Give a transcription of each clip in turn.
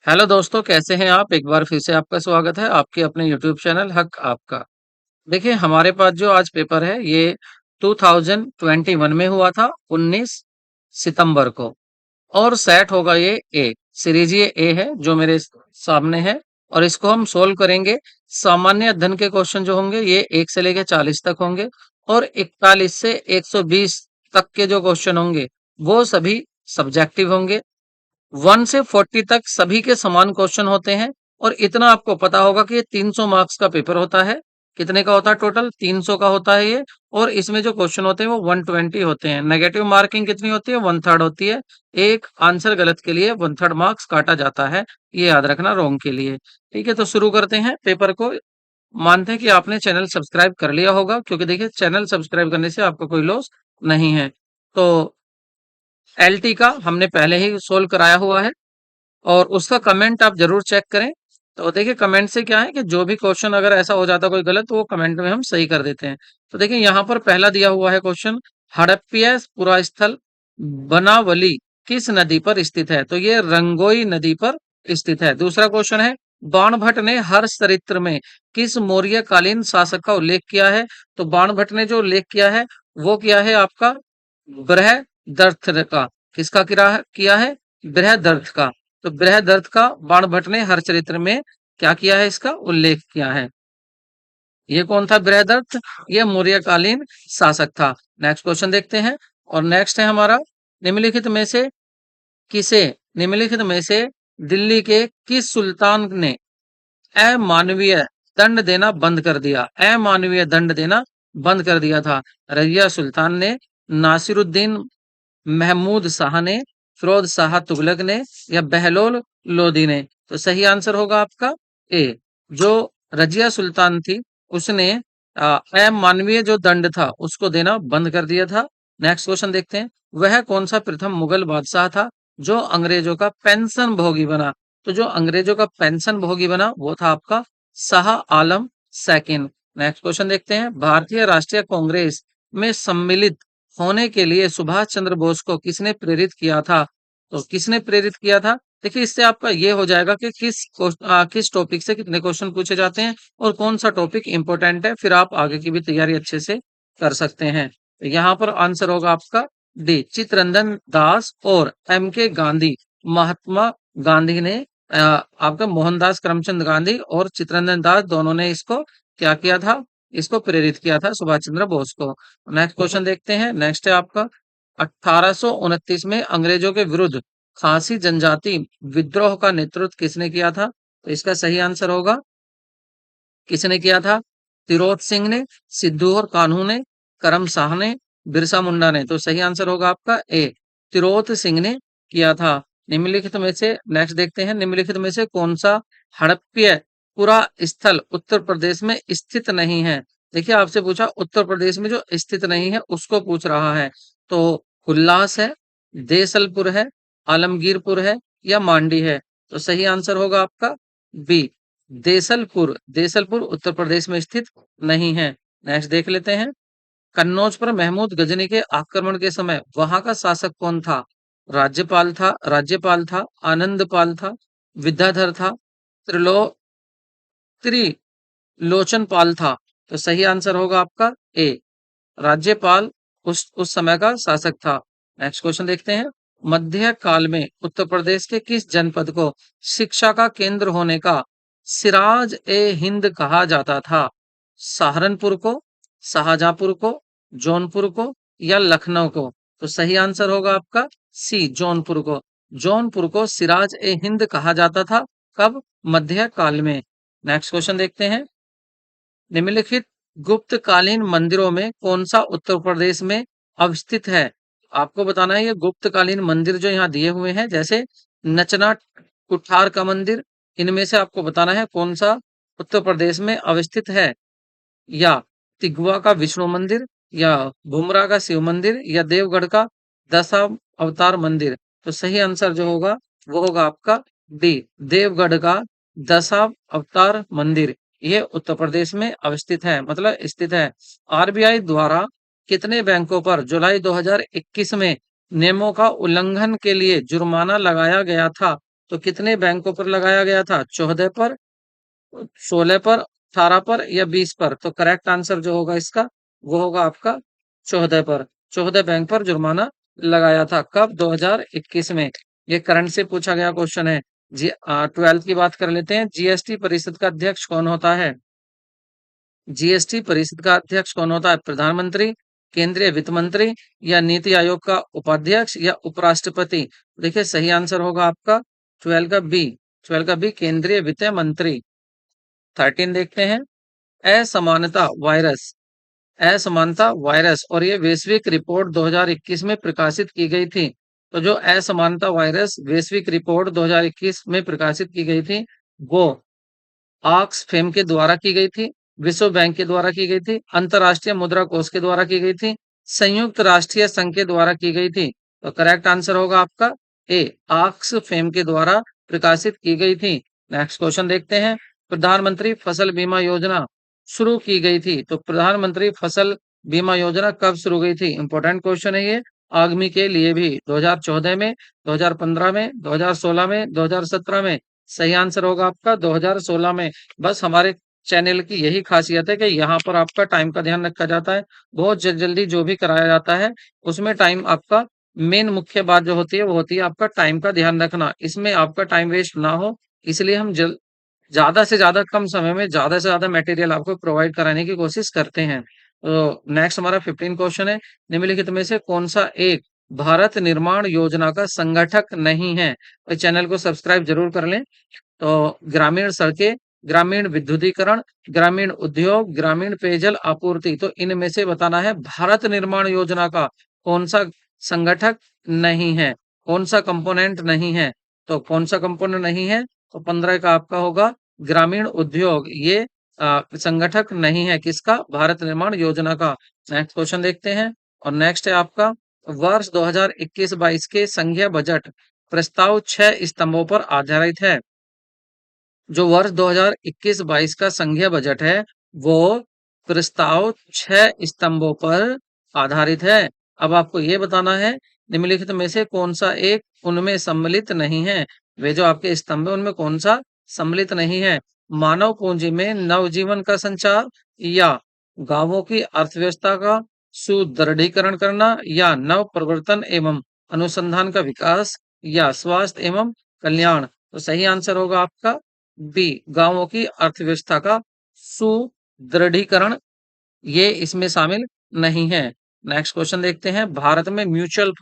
Hello दोस्तों, कैसे हैं आप? एक बार फिर से आपका स्वागत है आपके अपने यूट्यूब चैनल हक आपका। देखिए, हमारे पास जो आज पेपर है ये 2021 में हुआ था, 19 सितंबर को। और सेट होगा ये ए सीरीज, ये ए है जो मेरे सामने है। और इसको हम सोल्व करेंगे। सामान्य अध्ययन के क्वेश्चन जो होंगे ये 1 से लेकर 40 तक होंगे। और 41 से 120 तक के जो क्वेश्चन होंगे वो सभी सब्जेक्टिव होंगे। 1 से 40 तक सभी के समान क्वेश्चन होते हैं। और इतना आपको पता होगा कि ये 300 मार्क्स का पेपर होता है। कितने का होता है? टोटल 300 का होता है ये। और इसमें जो क्वेश्चन होते हैं वो 120 होते हैं। नेगेटिव मार्किंग कितनी होती है? 1/3 होती है। एक आंसर गलत के लिए 1/3 मार्क्स काटा जाता है। ये याद रखना, रॉन्ग के लिए। ठीक है, तो शुरू करते हैं पेपर को। मानते हैं कि आपने चैनल सब्सक्राइब कर लिया होगा, क्योंकि देखिए चैनल सब्सक्राइब करने से आपका कोई लॉस नहीं है। तो एलटी का हमने पहले ही सोल्व कराया हुआ है। और उसका कमेंट आप जरूर चेक करें। तो देखिए, कमेंट से क्या है कि जो भी क्वेश्चन अगर ऐसा हो जाता कोई गलत, तो वो कमेंट में हम सही कर देते हैं। तो देखिए, यहाँ पर पहला दिया हुआ है क्वेश्चन, हड़प्पा पुरास्थल बनावली किस नदी पर स्थित है? तो ये रंगोई नदी पर स्थित है। दूसरा क्वेश्चन है, बाणभट्ट ने हर्षचरित्र में किस मौर्य कालीन शासक का उल्लेख किया है? तो बाणभट्ट ने जो उल्लेख किया है वो किया है आपका बृहदर्थ का। किसका किया है? बृहदर्थ का। तो बृहदर्थ का बाणभट्ट ने हरचरित्र में क्या किया है? इसका उल्लेख किया है। ये कौन था बृहदर्थ? ये मौर्यकालीन शासक था। नेक्स्ट क्वेश्चन देखते हैं। और नेक्स्ट है हमारा, निम्नलिखित में से किसे निम्नलिखित में से दिल्ली के किस सुल्तान ने अमानवीय दंड देना बंद कर दिया? अमानवीय दंड देना बंद कर दिया था। रजिया सुल्तान ने, नासिरुद्दीन महमूद शाह ने, फिरोज शाह तुगलक ने, या बहलोल लोदी ने? तो सही आंसर होगा आपका ए। जो रजिया सुल्तान थी उसने अमानवीय जो दंड था उसको देना बंद कर दिया था। नेक्स्ट क्वेश्चन देखते हैं, वह कौन सा प्रथम मुगल बादशाह था जो अंग्रेजों का पेंशन भोगी बना? तो जो अंग्रेजों का पेंशन भोगी बना वो था आपका Shah Alam second. Next question देखते हैं, भारतीय राष्ट्रीय कांग्रेस में सम्मिलित होने के लिए सुभाष चंद्र बोस को किसने प्रेरित किया था? तो किसने प्रेरित किया था? देखिए, इससे आपका ये हो जाएगा कि किस टॉपिक से कितने क्वेश्चन पूछे जाते हैं और कौन सा टॉपिक इंपॉर्टेंट है। फिर आप आगे की भी तैयारी अच्छे से कर सकते हैं। तो यहाँ पर आंसर होगा आपका डी, चित्तरंजन दास और एम के गांधी। महात्मा गांधी ने आपका मोहनदास करमचंद गांधी और चित्तरंजन दास दोनों ने इसको क्या किया था? इसको प्रेरित किया था, सुभाष चंद्र बोस को। नेक्स्ट क्वेश्चन देखते हैं। नेक्स्ट है आपका, 1829 में अंग्रेजों के विरुद्ध खासी जनजाति विद्रोह का नेतृत्व किसने किया था? तो इसका सही आंसर होगा, किसने किया था? तिरोत सिंह ने, सिद्धू और कान्हू ने, करम शाह ने, बिरसा मुंडा ने? तो सही आंसर होगा आपका ए, तिरोत सिंह ने किया था। निम्नलिखित में से नेक्स्ट देखते हैं, निम्नलिखित में से कौन सा हड़प्पा पुरा स्थल उत्तर प्रदेश में स्थित नहीं है? देखिए, आपसे पूछा उत्तर प्रदेश में जो स्थित नहीं है उसको पूछ रहा है। तो उल्लास है, देसलपुर है, आलमगीरपुर है, या मांडी है? तो सही आंसर होगा आपका बी, देसलपुर। देसलपुर उत्तर प्रदेश में स्थित नहीं है। नेक्स्ट देख लेते हैं, कन्नौज पर महमूद गजनी के आक्रमण के समय वहां का शासक कौन था? राज्यपाल था, आनंदपाल था, विद्याधर था, त्रिलो त्रिलोचनपाल था? तो सही आंसर होगा आपका ए, राज्यपाल उस समय का शासक था। नेक्स्ट क्वेश्चन देखते हैं, मध्य काल में उत्तर प्रदेश के किस जनपद को शिक्षा का केंद्र होने का सिराज ए हिंद कहा जाता था? सहारनपुर को, शाहजहांपुर को, जौनपुर को, या लखनऊ को? तो सही आंसर होगा आपका सी, जौनपुर को। जौनपुर को सिराज ए हिंद कहा जाता था। कब? मध्य काल में। नेक्स्ट क्वेश्चन देखते हैं, निम्नलिखित गुप्तकालीन मंदिरों में कौन सा उत्तर प्रदेश में अवस्थित है? आपको बताना है ये गुप्तकालीन मंदिर जो यहाँ दिए हुए हैं, जैसे नचना कुठार का मंदिर, इनमें से आपको बताना है कौन सा उत्तर प्रदेश में अवस्थित है। या तिगवा का विष्णु मंदिर, या भुमरा का शिव मंदिर, या देवगढ़ का दशा अवतार मंदिर? तो सही आंसर जो होगा वो होगा आपका डी, देवगढ़ का दशा अवतार मंदिर। ये उत्तर प्रदेश में अवस्थित है, मतलब स्थित है। आरबीआई द्वारा कितने बैंकों पर जुलाई 2021 में नियमों का उल्लंघन के लिए जुर्माना लगाया गया था? तो कितने बैंकों पर लगाया गया था? 14 पर, 16 पर, 18 पर या 20 पर? तो करेक्ट आंसर जो होगा इसका वो होगा आपका 14 पर। 14 बैंक पर जुर्माना लगाया था। कब? 2021 में। ये करंट से पूछा गया क्वेश्चन है। जी 12th की बात कर लेते हैं। जीएसटी परिषद का अध्यक्ष कौन होता है? जीएसटी परिषद का अध्यक्ष कौन होता है? प्रधानमंत्री, केंद्रीय वित्त मंत्री या नीति आयोग का उपाध्यक्ष या उपराष्ट्रपति? देखिए सही आंसर होगा आपका 12 का बी। 12 का बी केंद्रीय वित्त मंत्री। 13 देखते हैं। असमानता वायरस। असमानता वायरस और ये वैश्विक रिपोर्ट 2021 में प्रकाशित की गई थी। तो जो असमानता वायरस वैश्विक रिपोर्ट 2021 में प्रकाशित की गई थी वो ऑक्सफैम के द्वारा की गई थी, विश्व बैंक के द्वारा की गई थी, अंतर्राष्ट्रीय मुद्रा कोष के द्वारा की गई थी, संयुक्त राष्ट्रीय संघ के द्वारा की गई थी। तो करेक्ट आंसर होगा आपका ए, ऑक्सफैम के द्वारा प्रकाशित की गई थी। नेक्स्ट क्वेश्चन देखते हैं। प्रधानमंत्री फसल बीमा योजना शुरू की गई थी। तो प्रधानमंत्री फसल बीमा योजना कब शुरू गई थी? इंपॉर्टेंट क्वेश्चन है ये आर्मी के लिए भी। 2014 में, 2015 में, 2016 में, 2017 में? सही आंसर होगा आपका 2016 में। बस हमारे चैनल की यही खासियत है कि यहाँ पर आपका टाइम का ध्यान रखा जाता है। बहुत जल्दी जो भी कराया जाता है उसमें टाइम आपका मेन मुख्य बात जो होती है वो होती है आपका टाइम का ध्यान रखना। इसमें आपका टाइम वेस्ट ना हो इसलिए हम ज्यादा से ज्यादा कम समय में ज्यादा से ज्यादा मटेरियल आपको प्रोवाइड कराने की कोशिश करते हैं। तो नेक्स्ट हमारा 15 क्वेश्चन है। निम्नलिखित में से कौन सा एक भारत निर्माण योजना का संगठक नहीं है? तो चैनल को सब्सक्राइब जरूर कर लें। तो ग्रामीण सड़कें, ग्रामीण विद्युतीकरण, ग्रामीण उद्योग, ग्रामीण पेयजल आपूर्ति। तो इनमें से बताना है भारत निर्माण योजना का कौन सा संगठक नहीं है, कौन सा कंपोनेंट नहीं है। तो कौन सा कंपोनेंट नहीं है? तो 15 का आपका होगा ग्रामीण उद्योग। ये संगठक नहीं है किसका? भारत निर्माण योजना का। नेक्स्ट क्वेश्चन देखते हैं। और नेक्स्ट है आपका वर्ष 2021-22 के संघीय बजट प्रस्ताव 6 स्तंभों पर आधारित है। जो वर्ष 2021-22 का संघीय बजट है वो प्रस्ताव 6 स्तंभों पर आधारित है। अब आपको ये बताना है निम्नलिखित में से कौन सा एक उनमें सम्मिलित नहीं है। वे जो आपके स्तंभ है उनमें कौन सा सम्मिलित नहीं है? मानव पूंजी में नवजीवन का संचार या गांवों की अर्थव्यवस्था का सुदृढ़ीकरण करना या नव प्रवर्तन एवं अनुसंधान का विकास या स्वास्थ्य एवं कल्याण? तो सही आंसर होगा आपका बी, गांवों की अर्थव्यवस्था का सुदृढ़ीकरण। ये इसमें शामिल नहीं है। नेक्स्ट क्वेश्चन देखते हैं। भारत में म्यूचुअल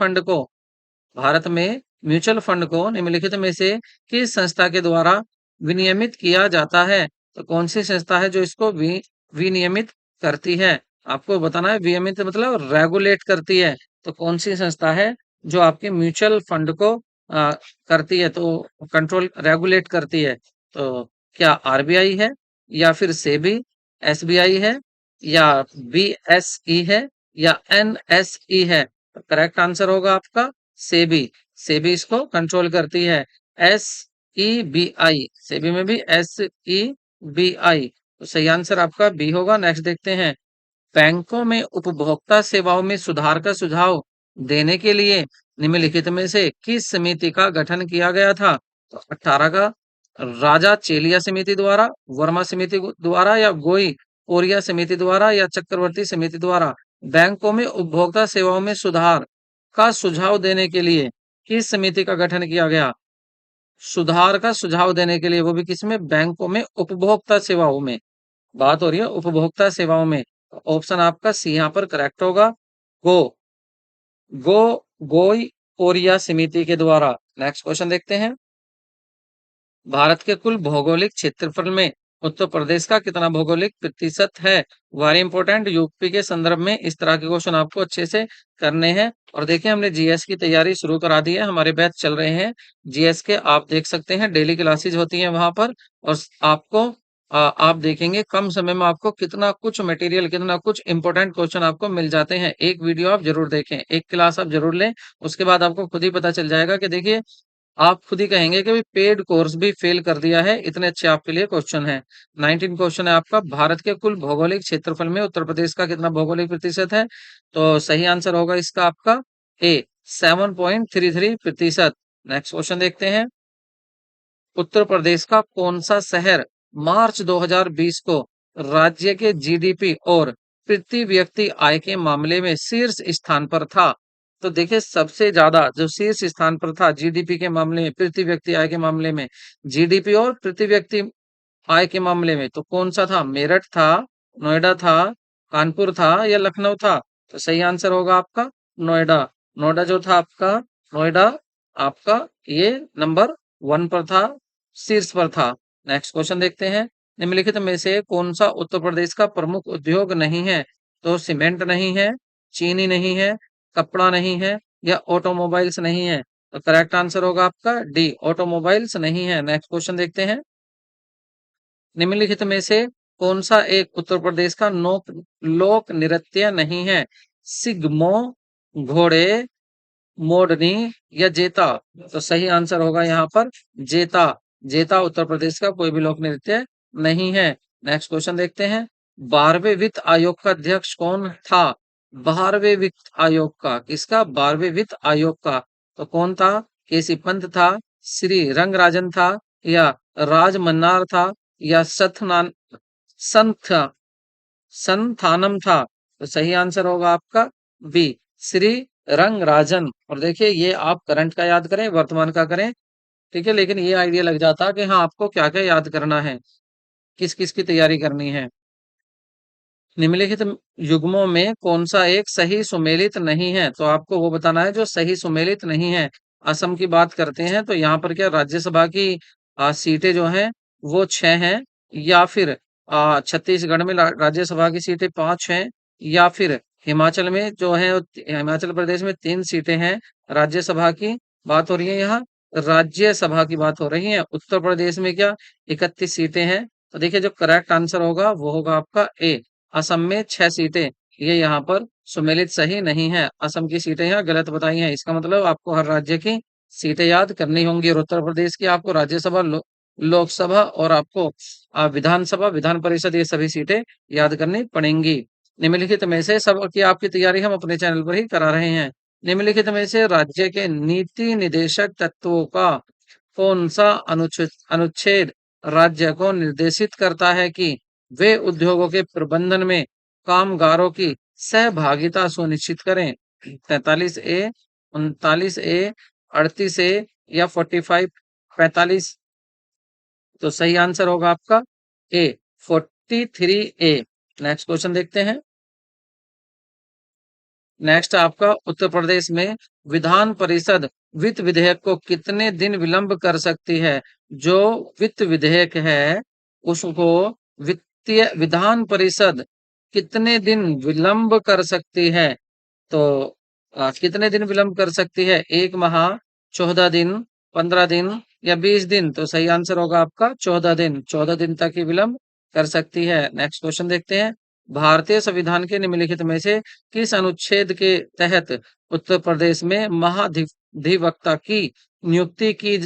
फंड को निम्नलिखित में से किस संस्था के द्वारा विनियमित किया जाता है? तो कौन सी संस्था है जो इसको विनियमित करती है? आपको बताना है विनियमित मतलब रेगुलेट करती है। तो कौन सी संस्था है जो आपके म्यूचुअल फंड को करती है, तो कंट्रोल रेगुलेट करती है? तो क्या आरबीआई है या फिर सेबी, एसबीआई है या बीएसई है या एनएसई है? करेक्ट आंसर होगा आपका सेबी। सेबी इसको कंट्रोल करती है। S E B I, SEBI में भी एस ई बी आई। तो सही आंसर आपका बी होगा। नेक्स्ट देखते हैं। बैंकों में उपभोक्ता सेवाओं में सुधार का सुझाव देने के लिए निम्नलिखित में से किस समिति का गठन किया गया था? तो 18 का राजा चेलिया समिति द्वारा, वर्मा समिति द्वारा या गोई कोरिया समिति द्वारा या चक्रवर्ती समिति द्वारा? बैंकों में उपभोक्ता सेवाओं में सुधार का सुझाव देने के लिए किस समिति का गठन किया गया? सुधार का सुझाव देने के लिए, वो भी किसमें? बैंकों में उपभोक्ता सेवाओं में बात हो रही है, उपभोक्ता सेवाओं में। ऑप्शन आपका सी यहाँ पर करेक्ट होगा। गो गो गोई कोरिया समिति के द्वारा। नेक्स्ट क्वेश्चन देखते हैं। भारत के कुल भौगोलिक क्षेत्रफल में उत्तर प्रदेश का कितना भौगोलिक प्रतिशत है? Very important. यूपी के संदर्भ में इस तरह के क्वेश्चन आपको अच्छे से करने हैं। और देखिए हमने जीएस की तैयारी शुरू करा दी है, हमारे बैच चल रहे हैं जीएस के। आप देख सकते हैं डेली क्लासेज होती हैं वहां पर। और आपको आप देखेंगे कम समय में आपको कितना कुछ मटेरियल, कितना कुछ इंपॉर्टेंट क्वेश्चन आपको मिल जाते हैं। एक वीडियो आप जरूर देखें, एक क्लास आप जरूर लें, उसके बाद आपको खुद ही पता चल जाएगा कि देखिए आप खुद ही कहेंगे कि पेड कोर्स भी फेल कर दिया है, इतने अच्छे आपके लिए क्वेश्चन है। 19 क्वेश्चन है आपका। भारत के कुल भौगोलिक क्षेत्रफल में उत्तर प्रदेश का कितना भौगोलिक प्रतिशत है? तो सही आंसर होगा इसका आपका ए, 7.33%। नेक्स्ट क्वेश्चन देखते हैं। उत्तर प्रदेश का कौन सा शहर मार्च 2020 को राज्य के जीडीपी और प्रति व्यक्ति आय के मामले में शीर्ष स्थान पर था? तो देखिए सबसे ज्यादा जो शीर्ष स्थान पर था जीडीपी के मामले में, प्रति व्यक्ति आय के मामले में, जीडीपी और प्रति व्यक्ति आय के मामले में, तो कौन सा था? मेरठ था, नोएडा था, कानपुर था या लखनऊ था? तो सही आंसर होगा आपका नोएडा। नोएडा जो था आपका, नोएडा आपका ये नंबर 1 पर था, शीर्ष पर था। नेक्स्ट क्वेश्चन देखते हैं। निम्नलिखित में से कौन सा उत्तर प्रदेश का प्रमुख उद्योग नहीं है? तो सीमेंट नहीं है, चीनी नहीं है, कपड़ा नहीं है या ऑटोमोबाइल्स नहीं है? तो करेक्ट आंसर होगा आपका डी, ऑटोमोबाइल्स नहीं है। नेक्स्ट क्वेश्चन देखते हैं। निम्नलिखित में से कौन सा एक उत्तर प्रदेश का लोक नृत्य नहीं है? सिग्मो, घोड़े, मोरनी या जेता? तो सही आंसर होगा यहाँ पर जेता। जेता उत्तर प्रदेश का कोई भी लोक नृत्य नहीं है। नेक्स्ट क्वेश्चन देखते हैं। 12वें वित्त आयोग का अध्यक्ष कौन था? 12वें वित्त आयोग का, किसका? 12वें वित्त आयोग का। तो कौन था? केसी पंत था, श्री रंगराजन था या राज मन्नार था या संथ संथानम था? तो सही आंसर होगा आपका बी, श्री रंगराजन। और देखिए ये आप करंट का याद करें, वर्तमान का करें, ठीक है, लेकिन ये आइडिया लग जाता कि हाँ आपको क्या क्या याद करना है, किस किस की तैयारी करनी है। निम्नलिखित युग्मों में कौन सा एक सही सुमेलित नहीं है? तो आपको वो बताना है जो सही सुमेलित नहीं है। असम की बात करते हैं तो यहाँ पर क्या राज्यसभा की सीटें जो हैं वो 6 हैं, या फिर छत्तीसगढ़ में राज्यसभा की सीटें 5 हैं, या फिर हिमाचल में जो है हिमाचल प्रदेश में 3 सीटें हैं राज्यसभा की बात हो रही है यहाँ, राज्यसभा की बात हो रही है। उत्तर प्रदेश में क्या 31 सीटें हैं। तो देखिए जो करेक्ट आंसर होगा वो होगा आपका ए, असम में 6 सीटें। ये यहाँ पर सुमेलित सही नहीं है, असम की सीटें यहाँ गलत बताई हैं। इसका मतलब आपको हर राज्य की सीटें याद करनी होंगी और उत्तर प्रदेश की आपको राज्यसभा, लोकसभा और आपको विधानसभा, विधान परिषद, ये सभी सीटें याद करनी पड़ेंगी। निम्नलिखित में से सब की आपकी तैयारी हम अपने चैनल पर ही करा रहे हैं। निम्नलिखित में से राज्य के नीति निदेशक तत्वों का कौन सा अनुच्छेद राज्य को निर्देशित करता है कि वे उद्योगों के प्रबंधन में कामगारों की सहभागिता सुनिश्चित करें? 43 ए, 39 ए, 38 ए या 45, 45? तो सही आंसर होगा आपका ए, 43 ए। नेक्स्ट क्वेश्चन देखते हैं। नेक्स्ट आपका उत्तर प्रदेश में विधान परिषद वित्त विधेयक को कितने दिन विलंब कर सकती है? जो वित्त विधेयक है उसको वित्तीय विधान परिषद कितने दिन विलंब कर सकती है? तो कितने दिन विलंब कर सकती है? 1 माह, 14 दिन, 15 दिन या 20 दिन? तो सही आंसर होगा आपका 14 दिन। 14 दिन तक ही विलंब कर सकती है। नेक्स्ट क्वेश्चन देखते हैं। भारतीय संविधान के निम्नलिखित में से किस अनुच्छेद के तहत उत्तर प्रदेश में महाधिवक्ता की नियुक्ति की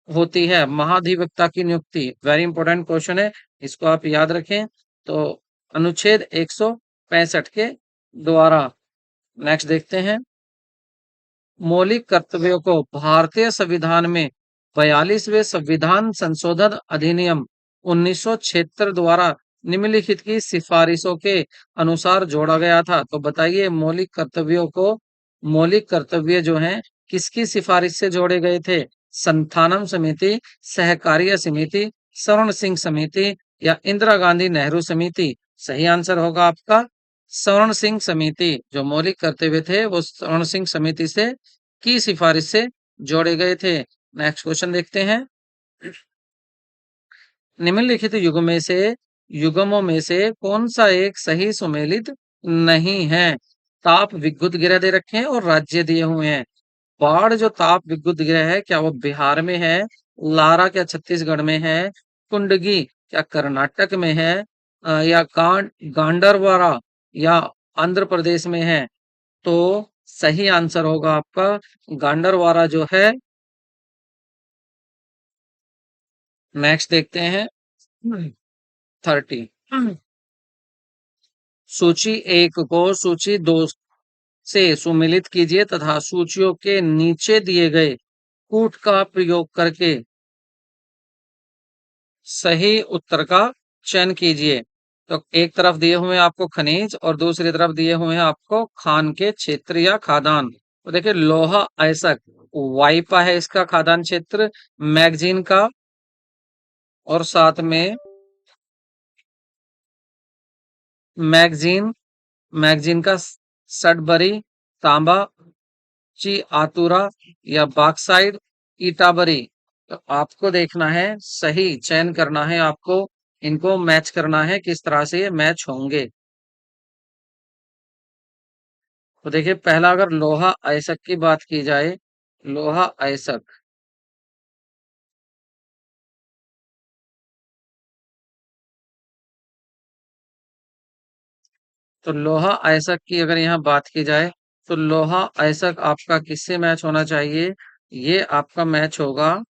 होती है? महाधिवक्ता की नियुक्ति वेरी इंपॉर्टेंट क्वेश्चन है, इसको आप याद रखें। तो अनुच्छेद 165 के द्वारा। नेक्स्ट देखते हैं। मौलिक कर्तव्यों को भारतीय संविधान में 42वें संविधान संशोधन अधिनियम 1976 द्वारा निम्नलिखित की सिफारिशों के अनुसार जोड़ा गया था। तो बताइए मौलिक कर्तव्यों को, मौलिक कर्तव्य जो हैं किसकी सिफारिश से जोड़े गए थे? संथानम समिति, सहकारिता समिति, स्वर्ण सिंह समिति या इंदिरा गांधी नेहरू समिति? सही आंसर होगा आपका स्वर्ण सिंह समिति। जो मौलिक कर्तव्य थे वो स्वर्ण सिंह समिति से की सिफारिश से जोड़े गए थे। नेक्स्ट क्वेश्चन देखते हैं। निम्नलिखित युग्मों में से कौन सा एक सही सुमेलित नहीं है? ताप विद्युत गृह दे रखे हैं और राज्य दिए हुए हैं। बाढ़ जो ताप विद्युत गृह है क्या वो बिहार में है? लारा क्या छत्तीसगढ़ में है? कुंडगी क्या कर्नाटक में है? या गांडरवारा या आंध्र प्रदेश में है? तो सही आंसर होगा आपका गांडरवारा जो है। नेक्स्ट देखते हैं। 30। सूची 1 को सूची 2 से सुमेलित कीजिए तथा सूचियों के नीचे दिए गए कूट का प्रयोग करके सही उत्तर का चयन कीजिए। तो एक तरफ दिए हुए हैं आपको खनिज और दूसरी तरफ दिए हुए हैं आपको खान के क्षेत्र या खादान। तो देखिए लोहा अयस्क वाइपा है इसका खादान क्षेत्र, मैगजीन का, और साथ में मैगजीन मैगजीन का सडबरी, तांबा, ची आतुरा या बॉक्साइड, इटाबरी। तो आपको देखना है, सही चयन करना है आपको, इनको मैच करना है किस तरह से ये मैच होंगे। तो देखिए पहला अगर लोहा अयस्क की बात की जाए, लोहा अयस्क, तो लोहा अयस्क की अगर यहाँ बात की जाए तो लोहा अयस्क आपका किससे मैच होना चाहिए? ये आपका मैच होगा,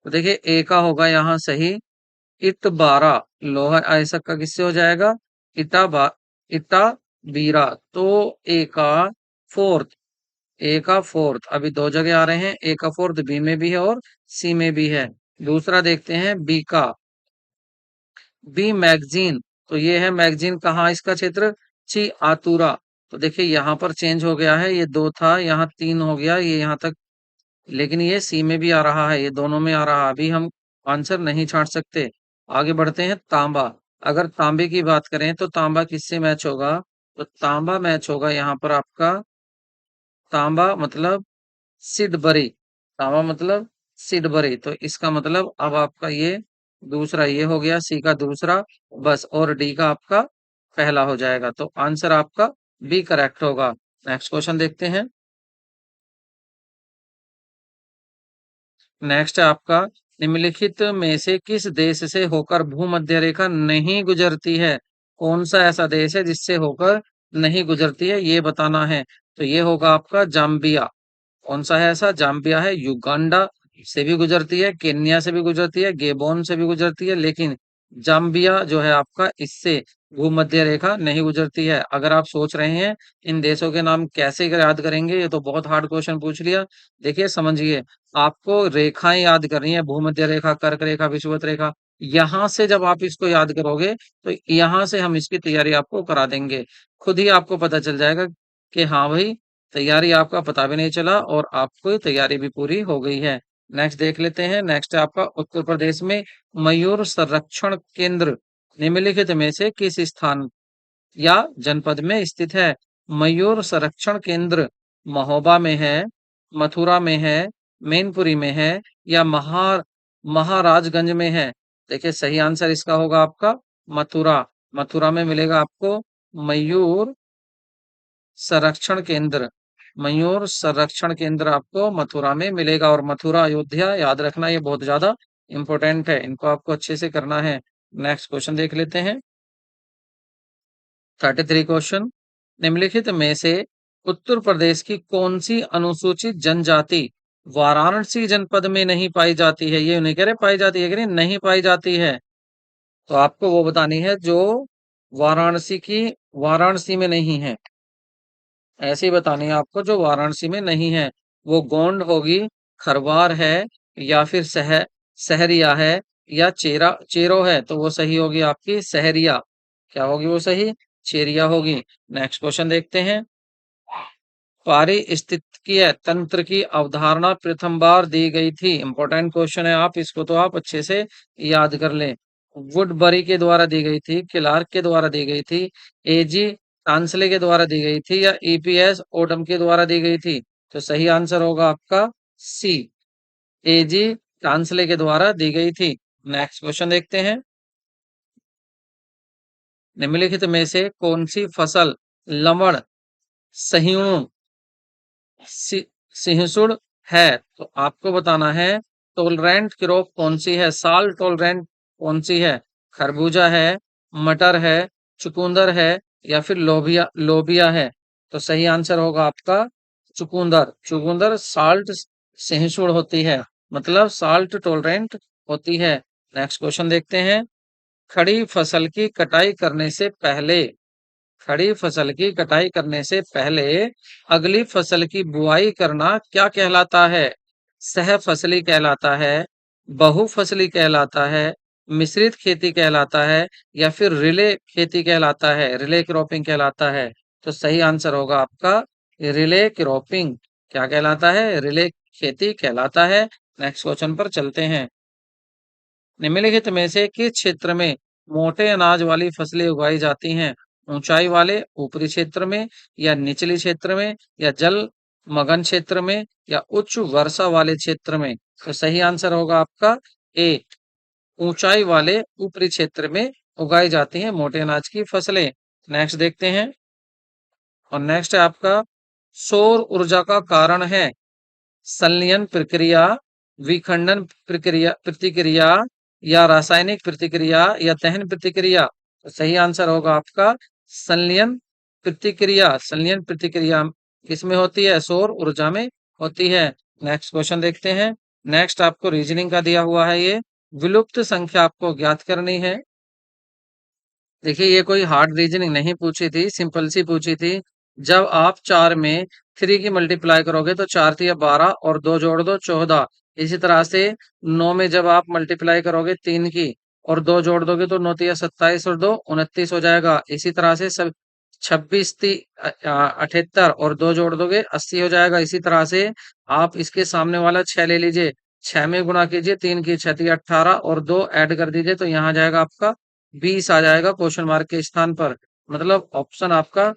तो देखिए ए का होगा यहाँ सही, इट बारा। लोहा अयस्क का किससे हो जाएगा? इटा बा इटा बीरा। तो ए का फोर्थ, ए का फोर्थ अभी दो जगह आ रहे हैं, ए का फोर्थ बी में भी है और सी में भी है। दूसरा देखते हैं बी का, बी मैगजीन। तो ये है मैगजीन, कहाँ इसका क्षेत्र? ची आतुरा। तो देखिए यहाँ पर चेंज हो गया है, ये दो था यहाँ तीन हो गया, ये यहाँ तक, लेकिन ये सी में भी आ रहा है, ये दोनों में आ रहा है, अभी हम आंसर नहीं छांट सकते। आगे बढ़ते हैं तांबा। अगर तांबे की बात करें तो तांबा किससे मैच होगा? तो तांबा मैच होगा यहाँ पर आपका, तांबा मतलब सिडबरी, तांबा मतलब सिडबरी। तो इसका मतलब अब आपका ये दूसरा ये हो गया, सी का दूसरा, बस, और डी का आपका पहला हो जाएगा। तो आंसर आपका बी करेक्ट होगा। नेक्स्ट क्वेश्चन देखते हैं। नेक्स्ट है आपका, निम्नलिखित में से किस देश से होकर भूमध्य रेखा नहीं गुजरती है? कौन सा ऐसा देश है जिससे होकर नहीं गुजरती है, ये बताना है। तो ये होगा आपका जाम्बिया। कौन सा है ऐसा? जाम्बिया है। युगांडा से भी गुजरती है, केन्या से भी गुजरती है, गेबोन से भी गुजरती है, लेकिन जाम्बिया जो है आपका, इससे भूमध्य रेखा नहीं गुजरती है। अगर आप सोच रहे हैं इन देशों के नाम कैसे याद करेंगे, ये तो बहुत हार्ड क्वेश्चन पूछ लिया। देखिए समझिए, आपको रेखाएं याद करनी है, भूमध्य रेखा, कर्क रेखा, विषुवत रेखा। यहां से जब आप इसको याद करोगे तो यहां से हम इसकी तैयारी आपको करा देंगे। खुद ही आपको पता चल जाएगा कि हाँ भाई, तैयारी आपका पता भी नहीं चला और आपको तैयारी भी पूरी हो गई है। नेक्स्ट देख लेते हैं। नेक्स्ट है आपका, उत्तर प्रदेश में मयूर संरक्षण केंद्र निम्नलिखित में से किस स्थान या जनपद में स्थित है? मयूर संरक्षण केंद्र महोबा में है, मथुरा में है, मैनपुरी में है, या महाराजगंज में है? देखिए सही आंसर इसका होगा आपका मथुरा। मथुरा में मिलेगा आपको मयूर संरक्षण केंद्र। मयूर संरक्षण केंद्र आपको मथुरा में मिलेगा, और मथुरा अयोध्या याद रखना, ये बहुत ज्यादा इंपॉर्टेंट है, इनको आपको अच्छे से करना है। नेक्स्ट क्वेश्चन देख लेते हैं। 33 क्वेश्चन, निम्नलिखित में से उत्तर प्रदेश की कौन सी अनुसूचित जनजाति वाराणसी जनपद में नहीं पाई जाती है? ये नहीं कह रहे पाई जाती है कि नहीं, नहीं पाई जाती है। तो आपको वो बतानी है जो वाराणसी में नहीं है, ऐसी बतानी है आपको जो वाराणसी में नहीं है। वो गोंड होगी, खरवार है, या फिर सहरिया है, या चेरो है। तो वो सही होगी आपकी सहरिया। क्या होगी वो सही? चेरिया होगी। नेक्स्ट क्वेश्चन देखते हैं। पारिस्थितिकीय तंत्र की अवधारणा प्रथम बार दी गई थी। इंपॉर्टेंट क्वेश्चन है, आप इसको तो आप अच्छे से याद कर लें। वुडबरी के द्वारा दी गई थी, क्लार्क के द्वारा दी गई थी, एजी टांसले के द्वारा दी गई थी, या ईपीएस ओडम के द्वारा दी गई थी? तो सही आंसर होगा आपका सी, एजी टांसले के द्वारा दी गई थी। नेक्स्ट क्वेश्चन देखते हैं। निम्नलिखित में से कौन सी फसल लवण सहिष्णु सि- सिंहसुड़ है? तो आपको बताना है टोलरेंट क्रॉप कौन सी है, साल टोलरेंट कौन सी है? खरबूजा है, मटर है, चुकंदर है, या फिर लोबिया लोबिया है? तो सही आंसर होगा आपका चुकंदर। चुकंदर साल्ट सहिष्णुड़ होती है, मतलब साल्ट टोलरेंट होती है। नेक्स्ट क्वेश्चन देखते हैं। खड़ी फसल की कटाई करने से पहले खड़ी फसल की कटाई करने से पहले अगली फसल की बुआई करना क्या कहलाता है? सह फसली कहलाता है, बहुफसली कहलाता है, मिश्रित खेती कहलाता है या फिर रिले खेती कहलाता है, रिले क्रॉपिंग कहलाता है। तो सही आंसर होगा आपका रिले क्रॉपिंग। क्या कहलाता है? रिले खेती कहलाता है। नेक्स्ट क्वेश्चन पर चलते हैं। निम्नलिखित में से किस क्षेत्र में मोटे अनाज वाली फसलें उगाई जाती हैं? ऊंचाई वाले ऊपरी क्षेत्र में या निचली क्षेत्र में या जल मगन क्षेत्र में या उच्च वर्षा वाले क्षेत्र में? तो सही आंसर होगा आपका ए, ऊंचाई वाले ऊपरी क्षेत्र में उगाई जाती हैं मोटे अनाज की फसलें। नेक्स्ट देखते हैं। और नेक्स्ट है आपका सौर ऊर्जा का कारण है संलयन प्रक्रिया, विखंडन प्रक्रिया प्रतिक्रिया या रासायनिक प्रतिक्रिया या दहन प्रतिक्रिया। तो सही आंसर होगा आपका संलयन प्रतिक्रिया। संलयन प्रतिक्रिया किसमें होती है? सौर ऊर्जा में होती है। नेक्स्ट क्वेश्चन देखते हैं। नेक्स्ट आपको रीजनिंग का दिया हुआ है ये। विलुप्त संख्या आपको ज्ञात करनी है। देखिए ये कोई हार्ड रीजनिंग नहीं पूछी थी, सिंपल सी पूछी थी। जब आप 4 में 3 की मल्टीप्लाई करोगे तो 4 तिया 12 और 2 जोड़ दो 14। इसी तरह से 9 में जब आप मल्टीप्लाई करोगे 3 की और 2 जोड़ दोगे तो 9 तिया 27 और 2 29 हो जाएगा। इसी तरह से सब 26 ती 78 और 2 जोड़ दोगे 80 हो जाएगा। इसी तरह से आप इसके सामने वाला 6 ले लीजिए, 6 में गुणा कीजिए, 3 की 6 तिया 18 और 2 ऐड कर दीजिए तो यहाँ आ जाएगा आपका 20 आ जाएगा क्वेश्चन मार्क के स्थान पर। मतलब ऑप्शन आपका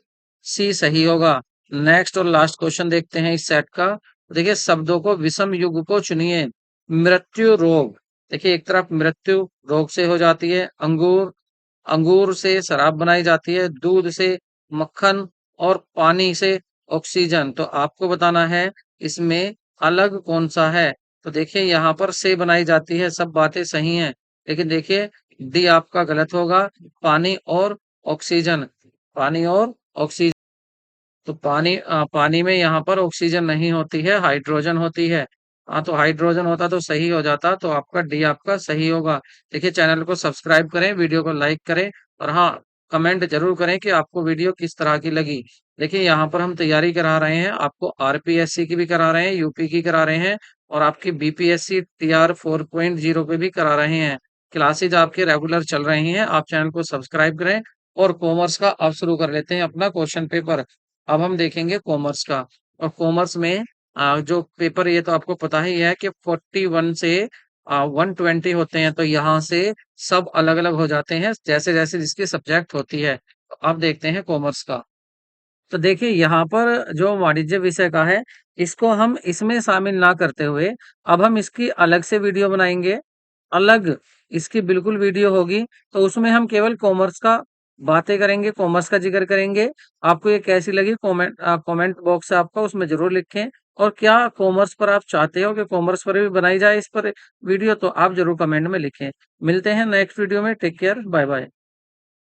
सी सही होगा। नेक्स्ट और लास्ट क्वेश्चन देखते हैं इस सेट का। देखिए शब्दों को विषम युग को चुनिए। मृत्यु रोग, देखिए एक तरफ मृत्यु रोग से हो जाती है, अंगूर अंगूर से शराब बनाई जाती है, दूध से मक्खन और पानी से ऑक्सीजन। तो आपको बताना है इसमें अलग कौन सा है। तो देखिए यहाँ पर से बनाई जाती है, सब बातें सही हैं, लेकिन देखिए डी आपका गलत होगा। पानी और ऑक्सीजन, पानी और ऑक्सीजन। तो पानी में यहाँ पर ऑक्सीजन नहीं होती है, हाइड्रोजन होती है। हाँ तो हाइड्रोजन होता तो सही हो जाता, तो आपका डी आपका सही होगा। देखिए चैनल को सब्सक्राइब करें, वीडियो को लाइक करें और हाँ कमेंट जरूर करें कि आपको वीडियो किस तरह की लगी। देखिए यहाँ पर हम तैयारी करा रहे हैं, आपको आरपीएससी की भी करा रहे हैं, यूपी की करा रहे हैं और आपकी बीपीएससी टीआर 4.0 पे भी करा रहे हैं। क्लासेज आपके रेगुलर चल रही हैं, आप चैनल को सब्सक्राइब करें। और कॉमर्स का अब शुरू कर लेते हैं अपना क्वेश्चन पेपर। अब हम देखेंगे कॉमर्स का। और कॉमर्स में जो पेपर, ये तो आपको पता ही है कि 41 से 120 होते हैं, तो यहाँ से सब अलग अलग हो जाते हैं जैसे जैसे जिसकी सब्जेक्ट होती है। तो अब देखते हैं कॉमर्स का। तो देखिए यहाँ पर जो वाणिज्य विषय का है, इसको हम इसमें शामिल ना करते हुए अब हम इसकी अलग से वीडियो बनाएंगे। अलग इसकी बिल्कुल वीडियो होगी, तो उसमें हम केवल कॉमर्स का बातें करेंगे, कॉमर्स का जिक्र करेंगे। आपको ये कैसी लगी कमेंट बॉक्स है आपका, उसमें जरूर लिखें। और क्या कॉमर्स पर आप चाहते हो कि कॉमर्स पर भी बनाई जाए इस पर वीडियो, तो आप जरूर कमेंट में लिखें। मिलते हैं नेक्स्ट वीडियो में। Take care, bye bye.